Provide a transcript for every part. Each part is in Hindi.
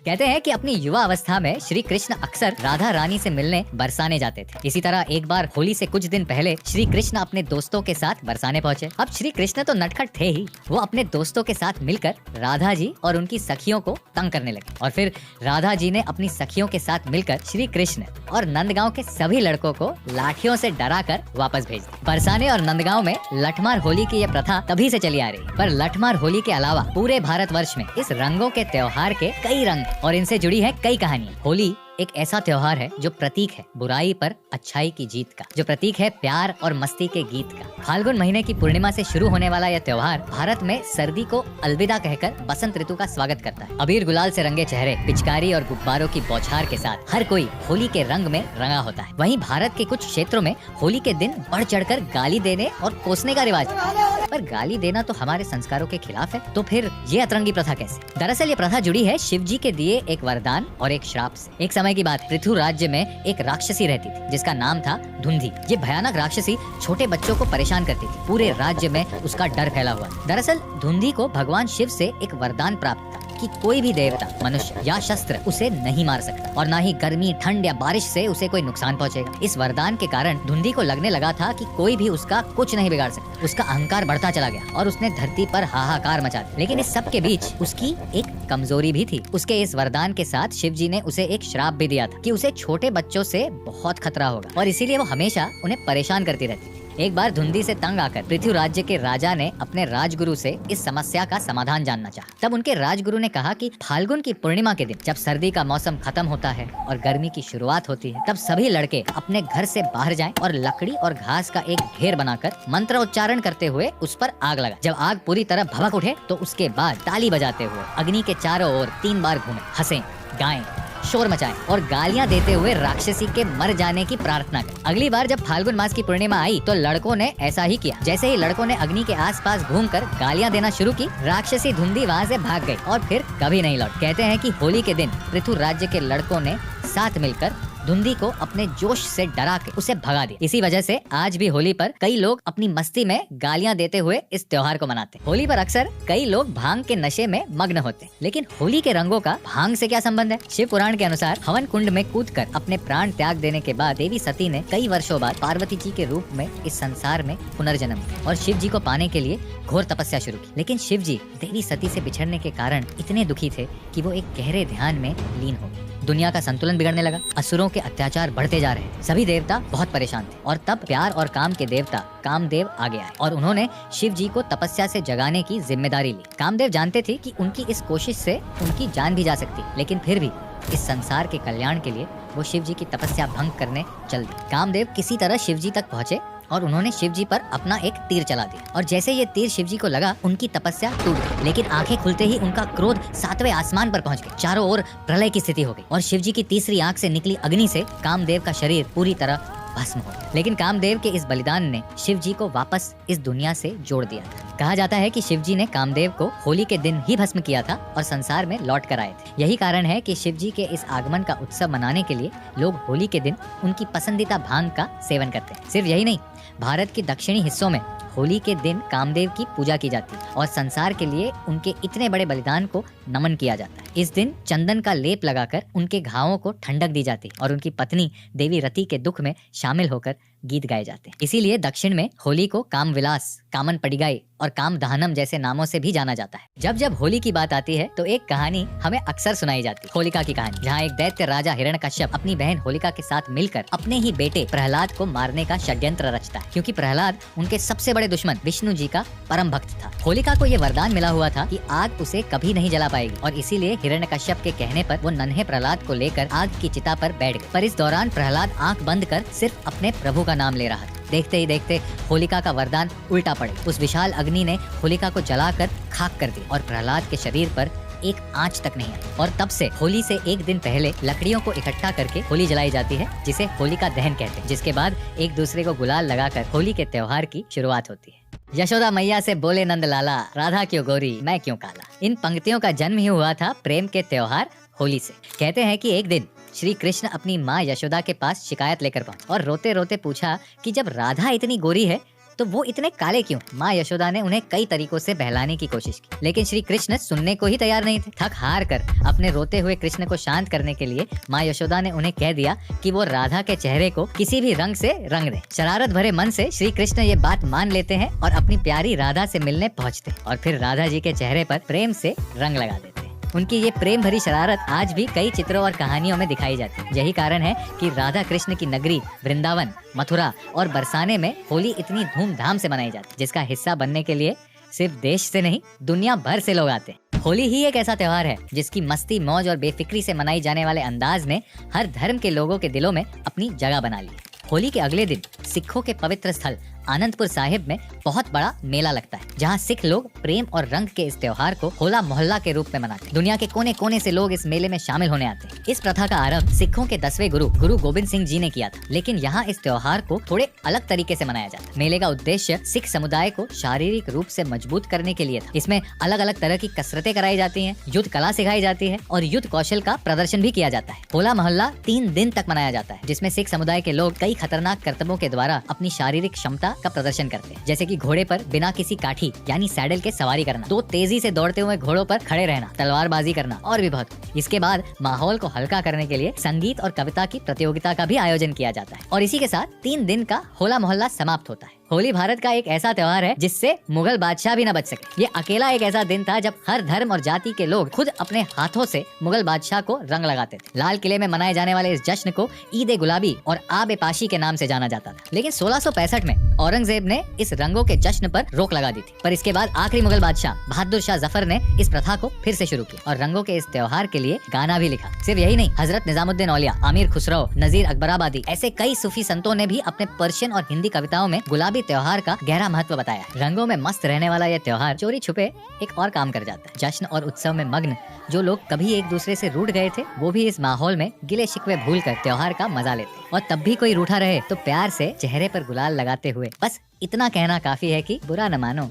कहते हैं कि अपनी युवा अवस्था में श्री कृष्ण अक्सर राधा रानी से मिलने बरसाने जाते थे। इसी तरह एक बार होली से कुछ दिन पहले श्री कृष्ण अपने दोस्तों के साथ बरसाने पहुंचे। अब श्री कृष्ण तो नटखट थे ही, वो अपने दोस्तों के साथ मिलकर राधा जी और उनकी सखियों को तंग करने लगे और फिर राधा जी ने अपनी सखियों के साथ मिलकर श्री कृष्ण और नंदगांव के सभी लड़कों को लाठियों से डराकर वापस भेज दिया। बरसाने और नंदगांव में लठमार होली की यह प्रथा तभी से चली आ रही है, पर लठमार होली के अलावा पूरे भारतवर्ष में इस रंगों के त्योहार के कई रंग और इनसे जुड़ी है कई कहानियां। होली एक ऐसा त्योहार है जो प्रतीक है बुराई पर अच्छाई की जीत का, जो प्रतीक है प्यार और मस्ती के गीत का। फाल्गुन महीने की पूर्णिमा से शुरू होने वाला यह त्योहार भारत में सर्दी को अलविदा कहकर बसंत ऋतु का स्वागत करता है। अबीर गुलाल से रंगे चेहरे, पिचकारी और गुब्बारों की बौछार के साथ हर कोई होली के रंग में रंगा होता है। वहीं भारत के कुछ क्षेत्रों में होली के दिन बढ़ चढ़कर गाली देने और कोसने का रिवाज है। पर गाली देना तो हमारे संस्कारों के खिलाफ है, तो फिर ये अतरंगी प्रथा कैसे? दरअसल ये प्रथा जुड़ी है शिव जी के दिए एक वरदान और एक श्राप से। एक समय की बात, पृथु राज्य में एक राक्षसी रहती थी जिसका नाम था धुंधी। ये भयानक राक्षसी छोटे बच्चों को परेशान करती थी। पूरे राज्य में उसका डर फैला हुआ। दरअसल धुंधी को भगवान शिव से एक वरदान प्राप्त था कि कोई भी देवता, मनुष्य या शस्त्र उसे नहीं मार सकता और ना ही गर्मी, ठंड या बारिश से उसे कोई नुकसान पहुंचेगा। इस वरदान के कारण धुंधी को लगने लगा था कि कोई भी उसका कुछ नहीं बिगाड़ सकता। उसका अहंकार बढ़ता चला गया और उसने धरती पर हाहाकार मचा दिया। लेकिन इस सब के बीच उसकी एक कमजोरी भी थी। उसके इस वरदान के साथ शिव जी ने उसे एक श्राप भी दिया था कि उसे छोटे बच्चों से बहुत खतरा होगा और इसीलिए वो हमेशा उन्हें परेशान करती रहती थी। एक बार धुंधी से तंग आकर पृथ्वी राज्य के राजा ने अपने राजगुरु से इस समस्या का समाधान जानना चाहा। तब उनके राजगुरु ने कहा कि फाल्गुन की पूर्णिमा के दिन, जब सर्दी का मौसम खत्म होता है और गर्मी की शुरुआत होती है, तब सभी लड़के अपने घर से बाहर जाएं और लकड़ी और घास का एक ढेर बनाकर मंत्र उच्चारण करते हुए उस पर आग लगा। जब आग पूरी तरह भभक उठे तो उसके बाद ताली बजाते हुए अग्नि के चारों ओर 3 बार घूमें, हंसें, गाएं, शोर मचाएं और गालियां देते हुए राक्षसी के मर जाने की प्रार्थना करें। अगली बार जब फाल्गुन मास की पूर्णिमा आई तो लड़कों ने ऐसा ही किया। जैसे ही लड़कों ने अग्नि के आसपास घूमकर गालियां देना शुरू की, राक्षसी धुंधी वहां से भाग गई और फिर कभी नहीं लौटी। कहते हैं कि होली के दिन पृथु राज्य के लड़कों ने साथ मिलकर धुंधी को अपने जोश से डरा के उसे भगा दिया। इसी वजह से आज भी होली पर कई लोग अपनी मस्ती में गालियां देते हुए इस त्योहार को मनाते हैं। होली पर अक्सर कई लोग भांग के नशे में मग्न होते हैं, लेकिन होली के रंगों का भांग से क्या संबंध है? शिव पुराण के अनुसार हवन कुंड में कूदकर अपने प्राण त्याग देने के बाद देवी सती ने कई वर्षों बाद पार्वती जी के रूप में इस संसार में पुनर्जन्म लिया और शिव जी को पाने के लिए घोर तपस्या शुरू की। लेकिन शिव जी देवी सती से बिछड़ने के कारण इतने दुखी थे कि वो एक गहरे ध्यान में लीन हो गए। दुनिया का संतुलन बिगड़ने लगा, असुरों के अत्याचार बढ़ते जा रहे हैं, सभी देवता बहुत परेशान थे और तब प्यार और काम के देवता कामदेव आगे आए और उन्होंने शिव जी को तपस्या से जगाने की जिम्मेदारी ली। कामदेव जानते थे कि उनकी इस कोशिश से उनकी जान भी जा सकती, लेकिन फिर भी इस संसार के कल्याण के लिए वो शिव जी की तपस्या भंग करने चल दिए। कामदेव किसी तरह शिव जी तक पहुँचे और उन्होंने शिव जी पर अपना एक तीर चला दिया और जैसे ये तीर शिव जी को लगा, उनकी तपस्या टूट गई। लेकिन आंखें खुलते ही उनका क्रोध 7वें आसमान पर पहुंच गया। चारों ओर प्रलय की स्थिति हो गई और शिव जी की तीसरी आंख से निकली अग्नि से कामदेव का शरीर पूरी तरह भस्म हो गया। लेकिन कामदेव के इस बलिदान ने शिव जी को वापस इस दुनिया से जोड़ दिया था। कहा जाता है कि शिव जी ने कामदेव को होली के दिन ही भस्म किया था और संसार में लौट कर आए थे। यही कारण है कि शिव जी के इस आगमन का उत्सव मनाने के लिए लोग होली के दिन उनकी पसंदीदा भांग का सेवन करते हैं। सिर्फ यही नहीं, भारत के दक्षिणी हिस्सों में होली के दिन कामदेव की पूजा की जाती है और संसार के लिए उनके इतने बड़े बलिदान को नमन किया जाता है। इस दिन चंदन का लेप लगाकर उनके घावों को ठंडक दी जाती है और उनकी पत्नी देवी रति के दुख में शामिल होकर गीत गाए जाते हैं। इसीलिए दक्षिण में होली को काम विलास, कामन पडिगाई और काम दहनम जैसे नामों से भी जाना जाता है। जब जब होली की बात आती है तो एक कहानी हमें अक्सर सुनाई जाती है, होलिका की कहानी, जहाँ एक दैत्य राजा हिरण्यकश्यप अपनी बहन होलिका के साथ मिलकर अपने ही बेटे प्रहलाद को मारने का षड्यंत्र रचता है, क्योंकि प्रहलाद उनके सबसे बड़े दुश्मन विष्णु जी का परम भक्त था। होलिका को ये वरदान मिला हुआ था कि आग उसे कभी नहीं जला पाएगी और इसीलिए हिरण्यकश्यप के कहने पर वो नन्हे प्रहलाद को लेकर आग की चिता पर बैठ गए। पर इस दौरान प्रहलाद आंख बंद कर सिर्फ अपने प्रभु का नाम ले रहा था। देखते ही देखते होलिका का वरदान उल्टा पड़े। उस विशाल अग्नि ने होलिका को जलाकर खाक कर दिया और प्रहलाद के शरीर पर एक आंच तक नहीं आई। और तब से होली से एक दिन पहले लकड़ियों को इकट्ठा करके होली जलाई जाती है, जिसे होलिका दहन कहते हैं, जिसके बाद एक दूसरे को गुलाल लगाकर होली के त्योहार की शुरुआत होती है। यशोदा मैया से बोले नंद लाला, राधा क्यों गोरी मैं क्यों काला। इन पंक्तियों का जन्म ही हुआ था प्रेम के त्योहार होली से। कहते हैं कि एक दिन श्री कृष्ण अपनी माँ यशोदा के पास शिकायत लेकर पहुंचे और रोते रोते पूछा कि जब राधा इतनी गोरी है तो वो इतने काले क्यों? माँ यशोदा ने उन्हें कई तरीकों से बहलाने की कोशिश की, लेकिन श्री कृष्ण सुनने को ही तैयार नहीं थे। थक हार कर अपने रोते हुए कृष्ण को शांत करने के लिए माँ यशोदा ने उन्हें कह दिया कि वो राधा के चेहरे को किसी भी रंग से रंग दे। शरारत भरे मन से श्री कृष्ण ये बात मान लेते हैं और अपनी प्यारी राधा से मिलने पहुँचते और फिर राधा जी के चेहरे पर प्रेम से रंग लगा देते। उनकी ये प्रेम भरी शरारत आज भी कई चित्रों और कहानियों में दिखाई जाती है। यही कारण है कि राधा कृष्ण की नगरी वृंदावन, मथुरा और बरसाने में होली इतनी धूमधाम से मनाई जाती है, जिसका हिस्सा बनने के लिए सिर्फ देश से नहीं दुनिया भर से लोग आते हैं। होली ही एक ऐसा त्योहार है जिसकी मस्ती, मौज और बेफिक्री से मनाई जाने वाले अंदाज ने हर धर्म के लोगों के दिलों में अपनी जगह बना ली। होली के अगले दिन सिखों के पवित्र स्थल आनंदपुर साहिब में बहुत बड़ा मेला लगता है, जहां सिख लोग प्रेम और रंग के इस त्योहार को होला मोहल्ला के रूप में मनाते हैं। दुनिया के कोने कोने से लोग इस मेले में शामिल होने आते हैं। इस प्रथा का आरंभ सिखों के 10वें गुरु गोबिंद सिंह जी ने किया था, लेकिन यहाँ इस त्योहार को थोड़े अलग तरीके से मनाया जाता है। मेले का उद्देश्य सिख समुदाय को शारीरिक रूप से मजबूत करने के लिए था। इसमें अलग अलग तरह की कसरतें कराई जाती है, युद्ध कला सिखाई जाती है और युद्ध कौशल का प्रदर्शन भी किया जाता है। होला मोहल्ला 3 दिन तक मनाया जाता है, जिसमें सिख समुदाय के लोग कई खतरनाक करतबों के द्वारा अपनी शारीरिक क्षमता का प्रदर्शन करते हैं, जैसे कि घोड़े पर बिना किसी काठी यानी सैडल के सवारी करना, 2 तेजी से दौड़ते हुए घोड़ों पर खड़े रहना, तलवारबाजी करना और भी बहुत। इसके बाद माहौल को हल्का करने के लिए संगीत और कविता की प्रतियोगिता का भी आयोजन किया जाता है और इसी के साथ 3 दिन का होला मोहल्ला समाप्त होता है। होली भारत का एक ऐसा त्योहार है जिससे मुगल बादशाह भी न बच सके। ये अकेला एक ऐसा दिन था जब हर धर्म और जाति के लोग खुद अपने हाथों से मुगल बादशाह को रंग लगाते थे। लाल किले में मनाए जाने वाले इस जश्न को ईद ए गुलाबी और आब ए पाशी के नाम से जाना जाता था, लेकिन 1665 में औरंगजेब ने इस रंगों के जश्न पर रोक लगा दी थी। पर इसके बाद आखिरी मुगल बादशाह बहादुर शाह जफर ने इस प्रथा को फिर से शुरू किया और रंगों के इस त्योहार के लिए गाना भी लिखा। सिर्फ यही नहीं, हजरत निजामुद्दीन औलिया, अमीर खुसरो, नजीर अकबराबादी ऐसे कई सूफी संतों ने भी अपने पर्शियन और हिंदी कविताओं में गुलाबी त्योहार का गहरा महत्व बताया। रंगों में मस्त रहने वाला यह त्योहार चोरी छुपे एक और काम कर जाता है। जश्न और उत्सव में मग्न जो लोग कभी एक दूसरे से रूठ गए थे, वो भी इस माहौल में गिले शिकवे भूलकर त्योहार का मजा लेते। और तब भी कोई रूठा रहे तो प्यार से चेहरे पर गुलाल लगाते हुए बस इतना कहना काफी है कि बुरा न मानो।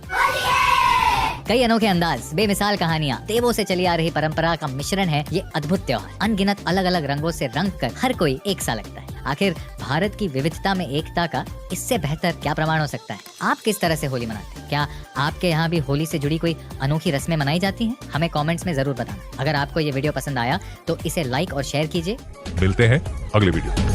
कई अनोखे अंदाज, बेमिसाल कहानियाँ, देवों से चली आ रही परंपरा का मिश्रण है ये अद्भुत त्योहार। अनगिनत अलग अलग रंगों से रंग कर हर कोई एक सा लगता है। आखिर भारत की विविधता में एकता का इससे बेहतर क्या प्रमाण हो सकता है? आप किस तरह से होली मनाते हैं? क्या आपके यहाँ भी होली से जुड़ी कोई अनोखी रस्में मनाई जाती हैं? हमें कमेंट्स में जरूर बताना। अगर आपको ये वीडियो पसंद आया तो इसे लाइक और शेयर कीजिए। मिलते हैं अगले वीडियो।